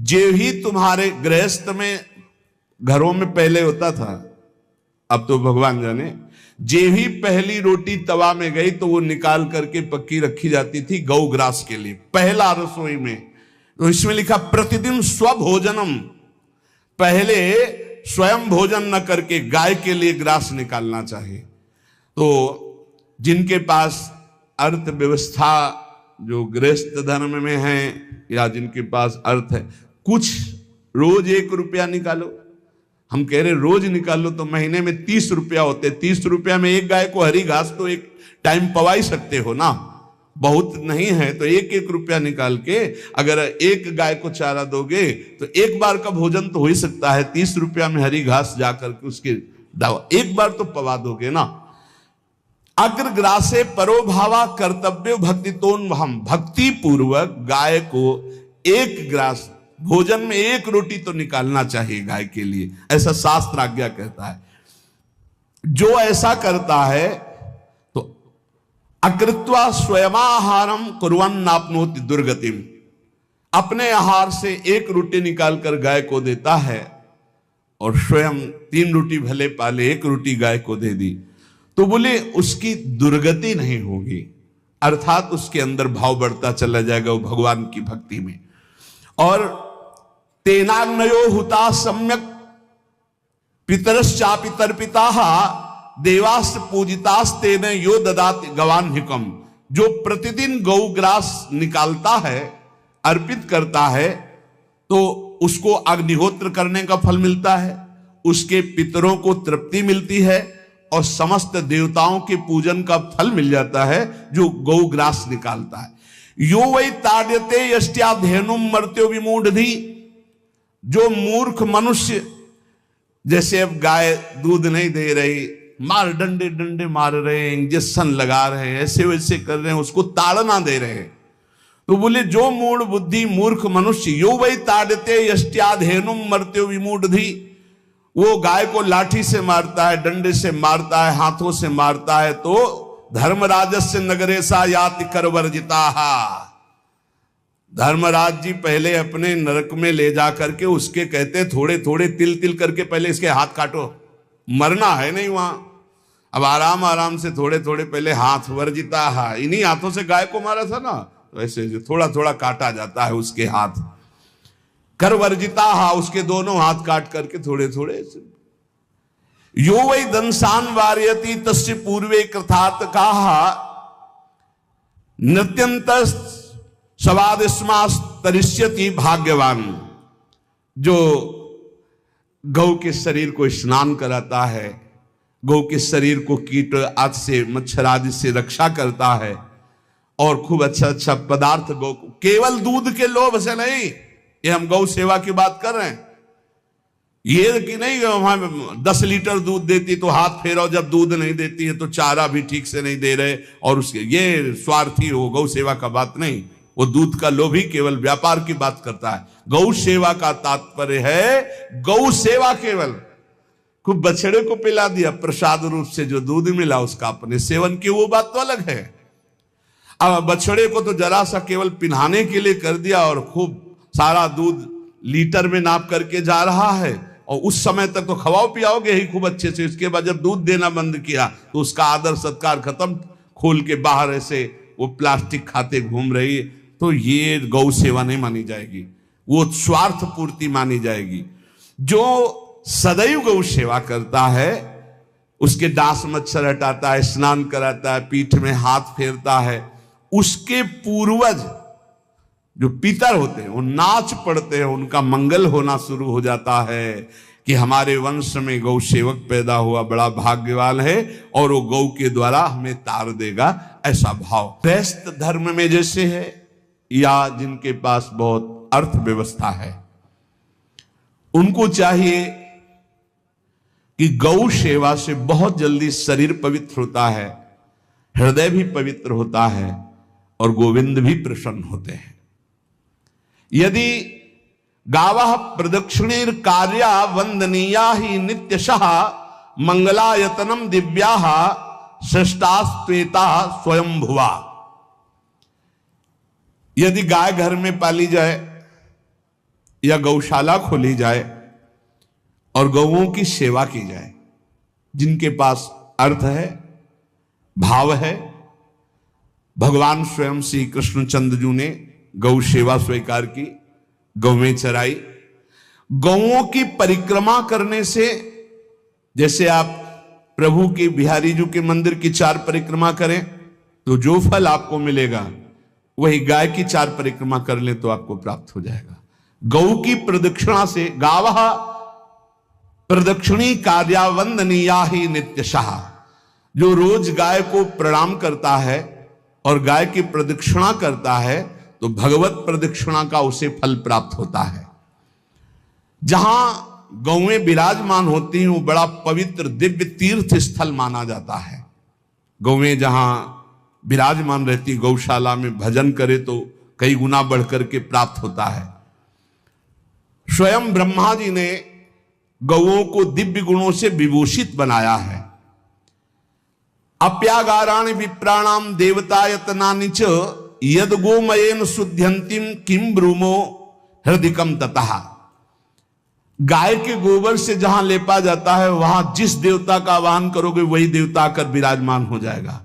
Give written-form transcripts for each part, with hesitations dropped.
जे ही तुम्हारे गृहस्थ में घरों में पहले होता था, अब तो भगवान जाने, जे ही पहली रोटी तवा में गई तो वो निकाल करके पक्की रखी जाती थी गौ ग्रास के लिए, पहला रसोई में। तो इसमें लिखा प्रतिदिन स्वभोजनम, पहले स्वयं भोजन न करके गाय के लिए ग्रास निकालना चाहिए। तो जिनके पास अर्थव्यवस्था जो गृहस्थ धर्म में है या जिनके पास अर्थ है, कुछ रोज 1 रुपया निकालो। हम कह रहे रोज निकालो तो महीने में 30 रुपया होते, 30 रुपया में एक गाय को हरी घास तो एक टाइम पवा ही सकते हो ना, बहुत नहीं है तो 1-1 रुपया निकाल के अगर एक गाय को चारा दोगे तो एक बार का भोजन तो हो ही सकता है। 30 रुपया में हरी घास जाकर के उसके दावा एक बार तो पवा दोगे ना। अग्रग्रासे परोभावा कर्तव्य भक्तितोन, हम भक्ति पूर्वक गाय को एक ग्रास भोजन में 1 रोटी तो निकालना चाहिए गाय के लिए, ऐसा शास्त्र आज्ञा कहता है। जो ऐसा करता है तो अकृत्वा स्वयमाहारम कुर्वन् नाप्नोति दुर्गतिम, अपने आहार से 1 रोटी निकालकर गाय को देता है और स्वयं 3 रोटी भले पाले 1 रोटी गाय को दे दी तो बोले उसकी दुर्गति नहीं होगी, अर्थात उसके अंदर भाव बढ़ता चला जाएगा वो भगवान की भक्ति में। और तेनाग्नयो हुता सम्यक पितरश्चापि तर्पिताः देवास्त पूजितास्तेन यो ददाति गवान्हिकम, जो प्रतिदिन गौग्रास निकालता है अर्पित करता है तो उसको अग्निहोत्र करने का फल मिलता है, उसके पितरों को तृप्ति मिलती है और समस्त देवताओं के पूजन का फल मिल जाता है जो गौग्रास निकालता है। यो वै ताड्यते यष्ट्याधेनुम मर्त्यो विमूढ़धि, जो मूर्ख मनुष्य, जैसे अब गाय दूध नहीं दे रही, मार डंडे डंडे मार रहे हैं, इंजेक्शन लगा रहे हैं, ऐसे वैसे कर रहे हैं, उसको ताड़ना दे रहे हैं, तो बोले जो मूढ़ बुद्धि मूर्ख मनुष्य, यो वै ताड्यते यष्ट्याधेनुम मर्त्यो विमूढ़धि, वो गाय को लाठी से मारता है, डंडे से मारता है, हाथों से मारता है, तो धर्मराजस्य नगरेशा याति करवर्जिताः, धर्मराज जी पहले अपने नरक में ले जा करके उसके कहते थोड़े थोड़े तिल तिल करके पहले इसके हाथ काटो, मरना है नहीं वहां, अब आराम आराम से थोड़े थोड़े पहले हाथ वर्जिताः, इन्हीं हाथों से गाय को मारा था ना, तो ऐसे थोड़ा थोड़ा काटा जाता है उसके हाथ, करवर्जिताः, उसके दोनों हाथ काट करके थोड़े थोड़े। यो वै दंसान वार्यति तस्य पूर्वे कृतार्थकाः नृत्यंत सवादिस्मास्तरिष्यति भाग्यवान, जो गौ के शरीर को स्नान कराता है, गौ के शरीर को कीट आदि से मच्छर आदि से रक्षा करता है और खूब अच्छा अच्छा पदार्थ गौ को, केवल दूध के लोभ से नहीं, ये हम गौ सेवा की बात कर रहे हैं, ये कि नहीं वहां 10 लीटर दूध देती तो हाथ फेरो, जब दूध नहीं देती है तो चारा भी ठीक से नहीं दे रहे और उसके ये स्वार्थी हो, गौ सेवा का बात नहीं, वो दूध का लोभी केवल व्यापार की बात करता है। गौ सेवा का तात्पर्य है गौ सेवा, केवल खूब बछड़े को पिला दिया प्रसाद रूप से जो दूध मिला उसका अपने सेवन की, वो बात तो अलग है। अब बछड़े को तो जरा सा केवल पिन्हाने के लिए कर दिया और खूब सारा दूध लीटर में नाप करके जा रहा है और उस समय तक तो खवाओ पियाओगे ही खूब अच्छे से, इसके बाद जब दूध देना बंद किया तो उसका आदर सत्कार खत्म, खोल के बाहर ऐसे वो प्लास्टिक खाते घूम रही है, तो ये गौ सेवा नहीं मानी जाएगी, वो स्वार्थ पूर्ति मानी जाएगी। जो सदैव गौ सेवा करता है, उसके डांस मच्छर हटाता है, स्नान कराता है, पीठ में हाथ फेरता है, उसके पूर्वज जो पितर होते हैं वो नाच पड़ते हैं, उनका मंगल होना शुरू हो जाता है कि हमारे वंश में गौ सेवक पैदा हुआ, बड़ा भाग्यवान है और वो गौ के द्वारा हमें तार देगा, ऐसा भाव गृहस्थ धर्म में जैसे है या जिनके पास बहुत अर्थव्यवस्था है, उनको चाहिए कि गौ सेवा से बहुत जल्दी शरीर पवित्र होता है, हृदय भी पवित्र होता है और गोविंद भी प्रसन्न होते हैं। यदि गावः प्रदक्षिणेर कार्या वंदनीया ही नित्यशः मंगलायतनम दिव्याः श्रेष्ठास्त्वेता स्वयं भुवा, यदि गाय घर में पाली जाए या गौशाला खोली जाए और गौओं की सेवा की जाए। जिनके पास अर्थ है, भाव है, भगवान स्वयं श्री कृष्णचंद्र जी ने गौ सेवा स्वीकार की, गौवें चराई। गौओं की परिक्रमा करने से, जैसे आप प्रभु के बिहारी जी के मंदिर की 4 परिक्रमा करें तो जो फल आपको मिलेगा वही गाय की 4 परिक्रमा कर ले तो आपको प्राप्त हो जाएगा। गौ की प्रदक्षिणा से, गावः प्रदक्षिणी कार्यावंदनीया ही नित्यशः, जो रोज गाय को प्रणाम करता है और गाय की प्रदक्षिणा करता है तो भगवत प्रदक्षिणा का उसे फल प्राप्त होता है। जहां गौएं विराजमान होती हैं वो बड़ा पवित्र दिव्य तीर्थ स्थल माना जाता है। गौएं जहां विराजमान रहती, गौशाला में भजन करे तो कई गुना बढ़कर के प्राप्त होता है। स्वयं ब्रह्मा जी ने गौओं को दिव्य गुणों से विभूषित बनाया है। अप्यागाराणि विप्राणाम देवतायतनानि च यद गोमयेन शुद्ध्यंतिम किम ब्रूमो हृदिकम ततः। गाय के गोबर से जहां लेपा जाता है वहां जिस देवता का आवाहन करोगे वही देवता आकर विराजमान हो जाएगा।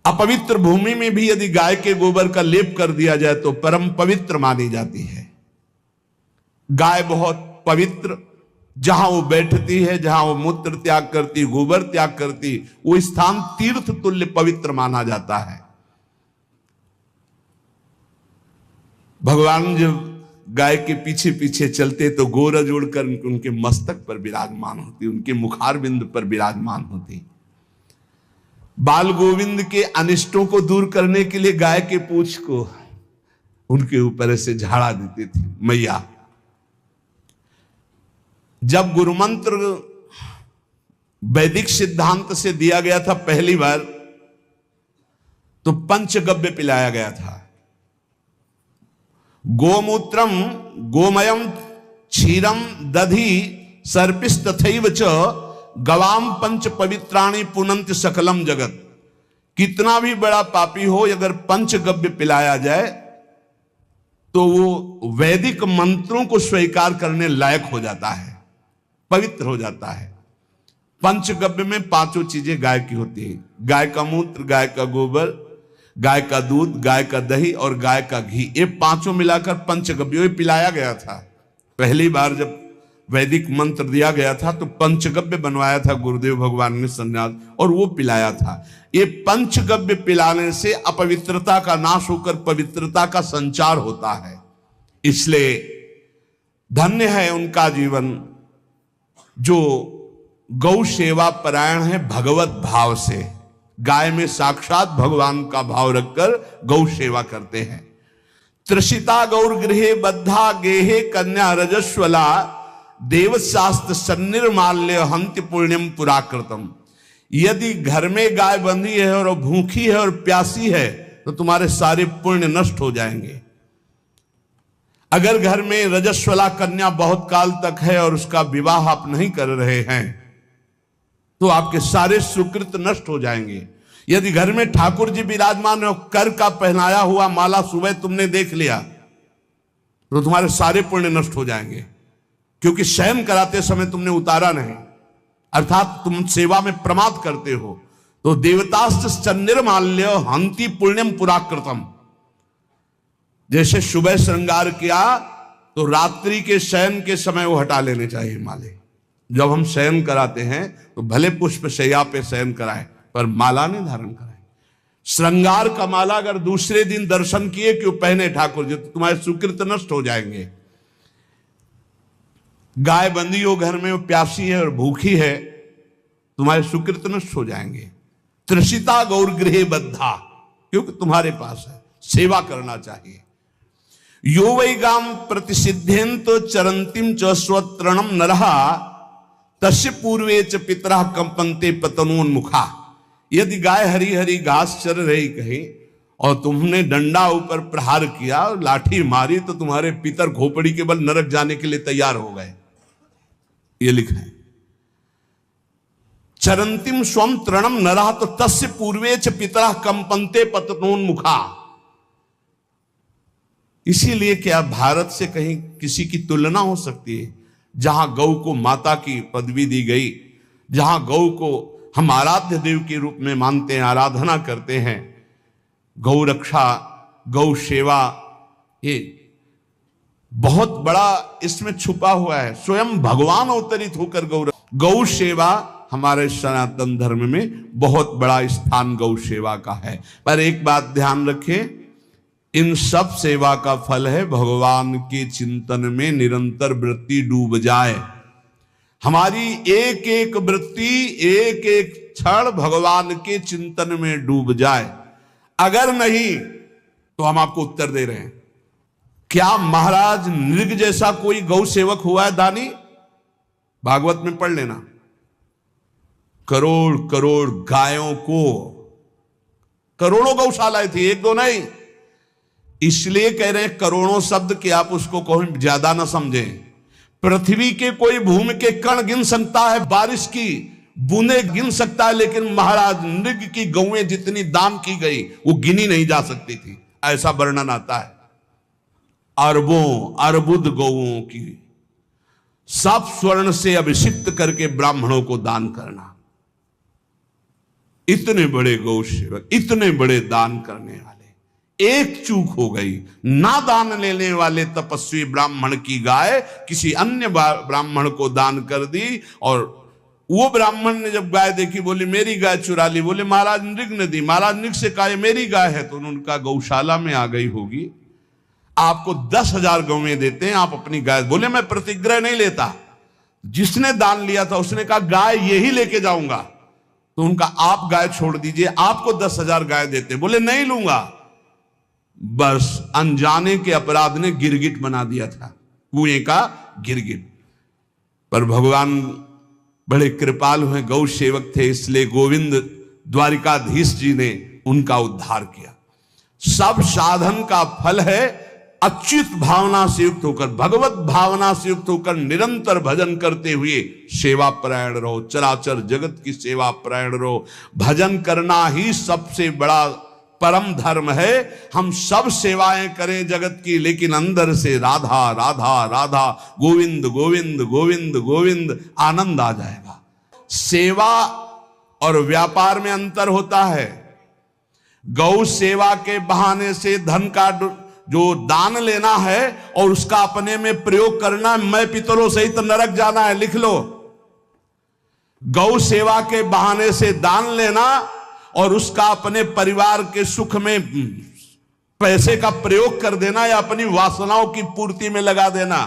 अपवित्र भूमि में भी यदि गाय के गोबर का लेप कर दिया जाए तो परम पवित्र मानी जाती है। गाय बहुत पवित्र, जहां वो बैठती है, जहां वो मूत्र त्याग करती, गोबर त्याग करती, वो स्थान तीर्थ तुल्य पवित्र माना जाता है। भगवान जब गाय के पीछे पीछे चलते तो गोरज उड़कर उनके मस्तक पर विराजमान होती, उनके मुखार बिंद पर विराजमान होती। बाल गोविंद के अनिष्टों को दूर करने के लिए गाय के पूंछ को उनके ऊपर से झाड़ा देती थी मैया। जब गुरुमंत्र वैदिक सिद्धांत से दिया गया था पहली बार तो पंचगव्य पिलाया गया था। गोमूत्रम गोमयम क्षीरम दधि सर्पिस तथैव च गवाम पंच पवित्राणि पुनंत सकलम जगत। कितना भी बड़ा पापी हो, अगर पंचगव्य पिलाया जाए तो वो वैदिक मंत्रों को स्वीकार करने लायक हो जाता है, पवित्र हो जाता है। पंचगव्य में 5 चीजें गाय की होती है। गाय का मूत्र, गाय का गोबर, गाय का दूध, गाय का दही और गाय का घी, ये 5 मिलाकर पंचगव्य पिलाया गया था। पहली बार जब वैदिक मंत्र दिया गया था तो पंचगव्य बनवाया था गुरुदेव भगवान ने संन्यास, और वो पिलाया था। ये पंचगव्य पिलाने से अपवित्रता का नाश होकर पवित्रता का संचार होता है। इसलिए धन्य है उनका जीवन जो गौ सेवा परायण है भगवत भाव से। गाय में साक्षात भगवान का भाव रखकर गौ सेवा करते हैं। त्रिषिता गौर गृहे बद्धा गेहे कन्या रजस्वला देवशास्त्र सन्निर्माल्य हंति पुण्यम पुराकृतम। यदि घर में गाय बंधी है और भूखी है और प्यासी है तो तुम्हारे सारे पुण्य नष्ट हो जाएंगे। अगर घर में रजस्वला कन्या बहुत काल तक है और उसका विवाह आप नहीं कर रहे हैं तो आपके सारे सुकृत नष्ट हो जाएंगे। यदि घर में ठाकुर जी विराजमान है, कर का पहनाया हुआ माला सुबह तुमने देख लिया तो तुम्हारे सारे पुण्य नष्ट हो जाएंगे, क्योंकि शयन कराते समय तुमने उतारा नहीं, अर्थात तुम सेवा में प्रमाद करते हो। तो देवतास्त्र सन्निर्माल्य हंति पुण्यम पुराकृतम। जैसे सुबह श्रृंगार किया तो रात्रि के शयन के समय वो हटा लेने चाहिए माले। जब हम शयन कराते हैं तो भले पुष्प शैया पे शयन कराएं पर माला नहीं धारण कराएं। श्रृंगार का माला अगर दूसरे दिन दर्शन किए क्यों पहने ठाकुर जी, तो तुम्हारे सुकृत नष्ट हो जाएंगे। गाय बंदी हो घर में, वो प्यासी है और भूखी है, तुम्हारे सुकृत नष्ट हो जाएंगे। त्रिषिता गौर गृहे बद्धा, क्योंकि तुम्हारे पास है, सेवा करना चाहिए। यो वै गाम प्रतिसिद्ध्यंत चरंतिम च स्वतरणम नरहा तस्य पूर्वे च पितरा कंपन्ते पतनोन्मुखा। यदि गाय हरी हरी घास चर रही कहीं और तुमने डंडा ऊपर प्रहार किया और लाठी मारी तो तुम्हारे पितर खोपड़ी के बल नरक जाने के लिए तैयार हो गए, ये लिखा है। चरंतिम स्वम तृणम नरहा तो तस्य पूर्वे च पितरा कंपन्ते पतनोन्मुखा। इसीलिए क्या भारत से कहीं किसी की तुलना हो सकती है, जहां गौ को माता की पदवी दी गई, जहां गौ को हम आराध्य देव के रूप में मानते हैं, आराधना करते हैं। गौ रक्षा, गौ सेवा, ये बहुत बड़ा इसमें छुपा हुआ है। स्वयं भगवान अवतरित होकर गौ सेवा हमारे सनातन धर्म में बहुत बड़ा स्थान गौ सेवा का है। पर एक बात ध्यान रखें, इन सब सेवा का फल है भगवान के चिंतन में निरंतर वृत्ति डूब जाए। हमारी एक एक वृत्ति, एक एक क्षण भगवान के चिंतन में डूब जाए। अगर नहीं तो हम आपको उत्तर दे रहे हैं, क्या महाराज नृग जैसा कोई गौ सेवक हुआ है दानी? भागवत में पढ़ लेना। करोड़ करोड़ गायों को, करोड़ों गौशालाएं थी, एक दो नहीं। इसलिए कह रहे हैं करोड़ों शब्द कि आप उसको कोई ज्यादा ना समझें। पृथ्वी के कोई भूमि के कण गिन सकता है, बारिश की बूंदे गिन सकता है, लेकिन महाराज नृग की गौएं जितनी दान की गई वो गिनी नहीं जा सकती थी, ऐसा वर्णन आता है। अरबों अर्बुद गौओं की सब स्वर्ण से अभिषिक्त करके ब्राह्मणों को दान करना। इतने बड़े गौ सेवक, इतने बड़े दान करने वाले, एक चूक हो गई, ना दान लेने वाले तपस्वी ब्राह्मण की गाय किसी अन्य ब्राह्मण को दान कर दी, और वो ब्राह्मण ने जब गाय देखी बोली मेरी गाय चुरा ली। बोले महाराज नृग ने दी। महाराज नृग से कहा मेरी गाय है, तो उनका गौशाला में आ गई होगी, आपको 10,000 गौवें देते हैं, आप अपनी गाय। बोले मैं प्रतिग्रह नहीं लेता। जिसने दान लिया था उसने कहा गाय यही लेके जाऊंगा, तो उनका आप गाय छोड़ दीजिए, आपको 10,000 गाय देते। बोले नहीं लूंगा। बस अनजाने के अपराध ने गिरगिट बना दिया था, कुएं का गिरगिट। पर भगवान बड़े कृपालु हैं, गौ सेवक थे, इसलिए गोविंद द्वारिकाधीश जी ने उनका उद्धार किया। सब साधन का फल है अच्युत भावना से युक्त होकर, भगवत भावना से युक्त होकर निरंतर भजन करते हुए सेवा परायण रहो, चराचर जगत की सेवा परायण रहो। भजन करना ही सबसे बड़ा परम धर्म है। हम सब सेवाएं करें जगत की, लेकिन अंदर से राधा राधा राधा, गोविंद गोविंद गोविंद गोविंद, आनंद आ जाएगा। सेवा और व्यापार में अंतर होता है। गौ सेवा के बहाने से धन का जो दान लेना है और उसका अपने में प्रयोग करना, मैं पितरों सहित नरक जाना है, लिख लो। गौ सेवा के बहाने से दान लेना और उसका अपने परिवार के सुख में पैसे का प्रयोग कर देना या अपनी वासनाओं की पूर्ति में लगा देना।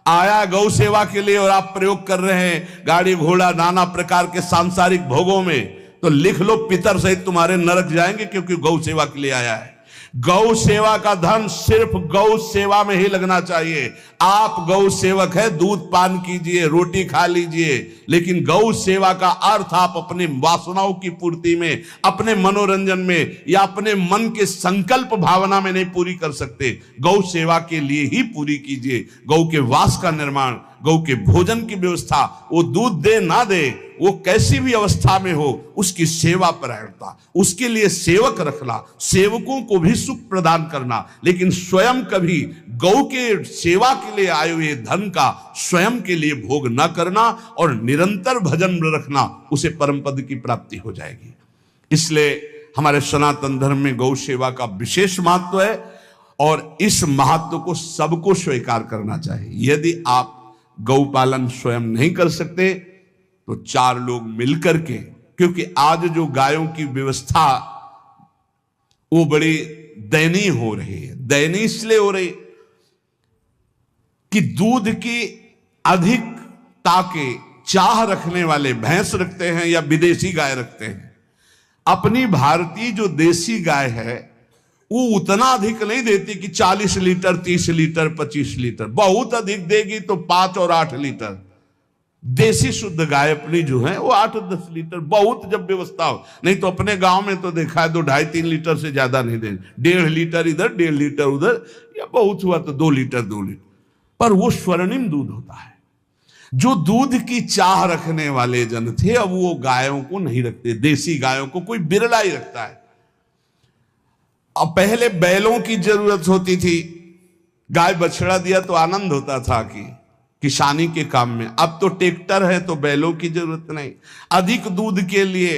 आया गौ सेवा के लिए और आप प्रयोग कर रहे हैं गाड़ी घोड़ा नाना प्रकार के सांसारिक भोगों में, तो लिख लो पितर सहित तुम्हारे नरक जाएंगे, क्योंकि गौ सेवा के लिए आया है। गौ सेवा का धन सिर्फ गौ सेवा में ही लगना चाहिए। आप गौ सेवक है, दूध पान कीजिए, रोटी खा लीजिए, लेकिन गौ सेवा का अर्थ आप अपनी वासनाओं की पूर्ति में, अपने मनोरंजन में या अपने मन के संकल्प भावना में नहीं पूरी कर सकते। गौ सेवा के लिए ही पूरी कीजिए। गौ के वास का निर्माण, गौ के भोजन की व्यवस्था, वो दूध दे ना दे, वो कैसी भी अवस्था में हो, उसकी सेवा परायणता, उसके लिए सेवक रखना, सेवकों को भी सुख प्रदान करना, लेकिन स्वयं कभी गौ के सेवा के लिए आए हुए धन का स्वयं के लिए भोग न करना और निरंतर भजन रखना, उसे परम पद की प्राप्ति हो जाएगी। इसलिए हमारे सनातन धर्म में गौ सेवा का विशेष महत्व है और इस महत्व को सबको स्वीकार करना चाहिए। यदि आप गौ पालन स्वयं नहीं कर सकते तो 4 लोग मिलकर के, क्योंकि आज जो गायों की व्यवस्था वो बड़ी दयनीय हो रही है। दयनीय इसलिए हो रही कि दूध की अधिकता के चाह रखने वाले भैंस रखते हैं या विदेशी गाय रखते हैं। अपनी भारतीय जो देसी गाय है वो उतना अधिक नहीं देती कि 40 लीटर 30 लीटर 25 लीटर, बहुत अधिक देगी तो 5 और 8 लीटर। देसी शुद्ध गाय अपनी जो है वो 8-10 लीटर, बहुत जब व्यवस्था हो। नहीं तो अपने गांव में तो देखा है 2-2.5-3 लीटर से ज्यादा नहीं देंगे, 1.5 लीटर इधर 1.5 लीटर उधर, या बहुत हुआ तो 2 लीटर 2 लीटर, पर वो स्वर्णिम दूध होता है। जो दूध की चाह रखने वाले जन थे अब वो गायों को नहीं रखते, देसी गायों को कोई बिरला ही रखता है। अब पहले बैलों की जरूरत होती थी, गाय बछड़ा दिया तो आनंद होता था कि किसानी के काम में। अब तो ट्रैक्टर है तो बैलों की जरूरत नहीं। अधिक दूध के लिए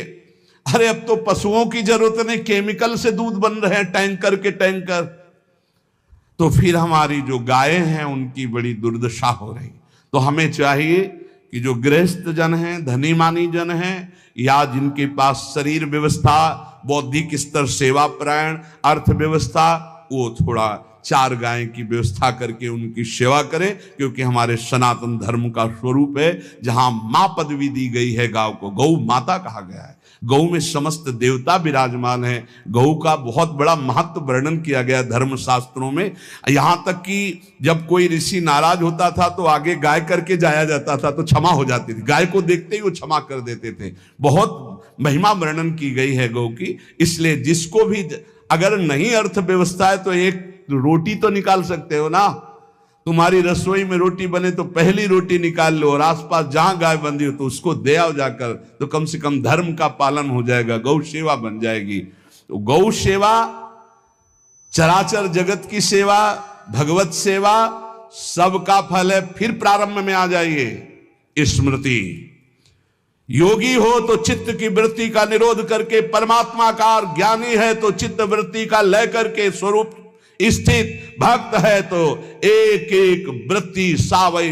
अरे अब तो पशुओं की जरूरत नहीं, केमिकल से दूध बन रहे हैं, टैंकर के टैंकर। तो फिर हमारी जो गायें हैं उनकी बड़ी दुर्दशा हो रही। तो हमें चाहिए कि जो गृहस्थ जन हैं, धनी मानी जन हैं, या जिनके पास शरीर व्यवस्था, बौद्धिक स्तर, सेवा प्राण, अर्थव्यवस्था, वो थोड़ा 4 गाय की व्यवस्था करके उनकी सेवा करें, क्योंकि हमारे सनातन धर्म का स्वरूप है। जहां मां पदवी दी गई है गांव को, गौ माता कहा गया है। गौ में समस्त देवता विराजमान है। गौ का बहुत बड़ा महत्व वर्णन किया गया धर्म शास्त्रों में। यहां तक कि जब कोई ऋषि नाराज होता था तो आगे गाय करके जाया जाता था तो क्षमा हो जाती थी। गाय को देखते ही वो क्षमा कर देते थे। बहुत महिमा वर्णन की गई है गौ की। इसलिए जिसको भी अगर नहीं अर्थव्यवस्था है तो एक रोटी तो निकाल सकते हो ना। तुम्हारी रसोई में रोटी बने तो पहली रोटी निकाल लो, और आसपास जहां गाय बंधी हो तो उसको दे आओ जाकर, तो कम से कम धर्म का पालन हो जाएगा, गौ सेवा बन जाएगी। तो गौ सेवा, चराचर जगत की सेवा, भगवत सेवा, सबका फल है। फिर प्रारंभ में आ जाइए स्मृति। योगी हो तो चित्त की वृत्ति का निरोध करके परमात्माकार, ज्ञानी है तो चित्त वृत्ति का लय करके स्वरूप स्थित, भक्त है तो एक एक वृत्ति सावई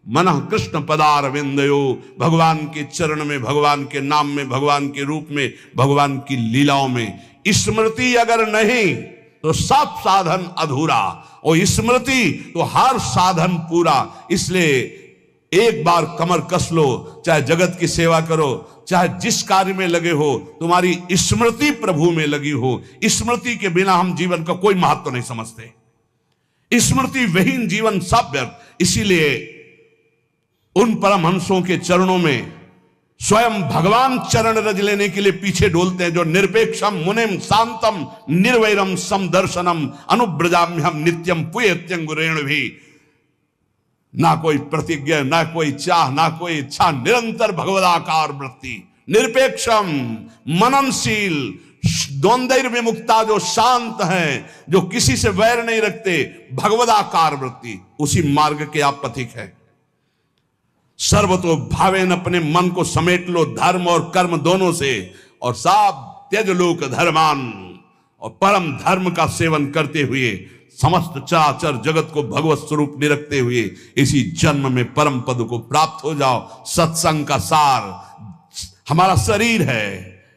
मन कृष्ण पदार विंदयो। भगवान के चरण में, भगवान के नाम में, भगवान के रूप में, भगवान की लीलाओं में स्मृति अगर नहीं तो सब साधन अधूरा, और स्मृति तो हर साधन पूरा। इसलिए एक बार कमर कस लो, चाहे जगत की सेवा करो, चाहे जिस कार्य में लगे हो, तुम्हारी स्मृति प्रभु में लगी हो। स्मृति के बिना हम जीवन का कोई महत्व नहीं समझते। स्मृति विहीन जीवन सब व्यर्थ। इसीलिए उन परमहंसों के चरणों में स्वयं भगवान चरण रज लेने के लिए पीछे डोलते हैं, जो निरपेक्षम मुनिम शांतम निर्वैरम समदर्शनम अनुब्रजाम्यहम नित्यम पुयत्यंगुरेण भी। ना कोई प्रतिज्ञा, ना कोई चाह, ना कोई इच्छा, निरंतर भगवदाकार वृत्ति, निरपेक्षम, मननशील, द्वंद्व विमुक्ता, जो शांत हैं, जो किसी से वैर नहीं रखते, भगवदाकार वृत्ति, उसी मार्ग के आप पथिक है। सर्वतो भावेन, अपने मन को समेट लो धर्म और कर्म दोनों से, और सब त्यज लोक धर्मान, और परम धर्म का सेवन करते हुए समस्त चराचर जगत को भगवत स्वरूप निरखते हुए इसी जन्म में परम पद को प्राप्त हो जाओ। सत्संग का सार हमारा शरीर है,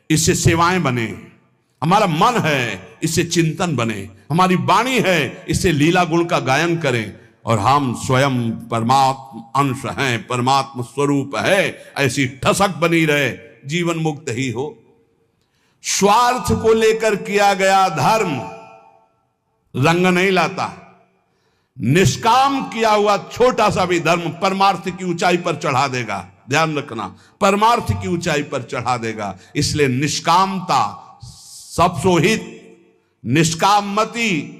इससे सेवाएं बने। हमारा मन है, इससे चिंतन बने। हमारी वाणी है, इससे लीला गुण का गायन करें। और हम स्वयं परमात्मा अंश हैं, परमात्मा स्वरूप है, ऐसी ठसक बनी रहे, जीवन मुक्त ही हो। स्वार्थ को लेकर किया गया धर्म रंग नहीं लाता। निष्काम किया हुआ छोटा सा भी धर्म परमार्थ की ऊंचाई पर चढ़ा देगा। ध्यान रखना, परमार्थ की ऊंचाई पर चढ़ा देगा। इसलिए निष्कामता, सब सोहित, निष्कामति,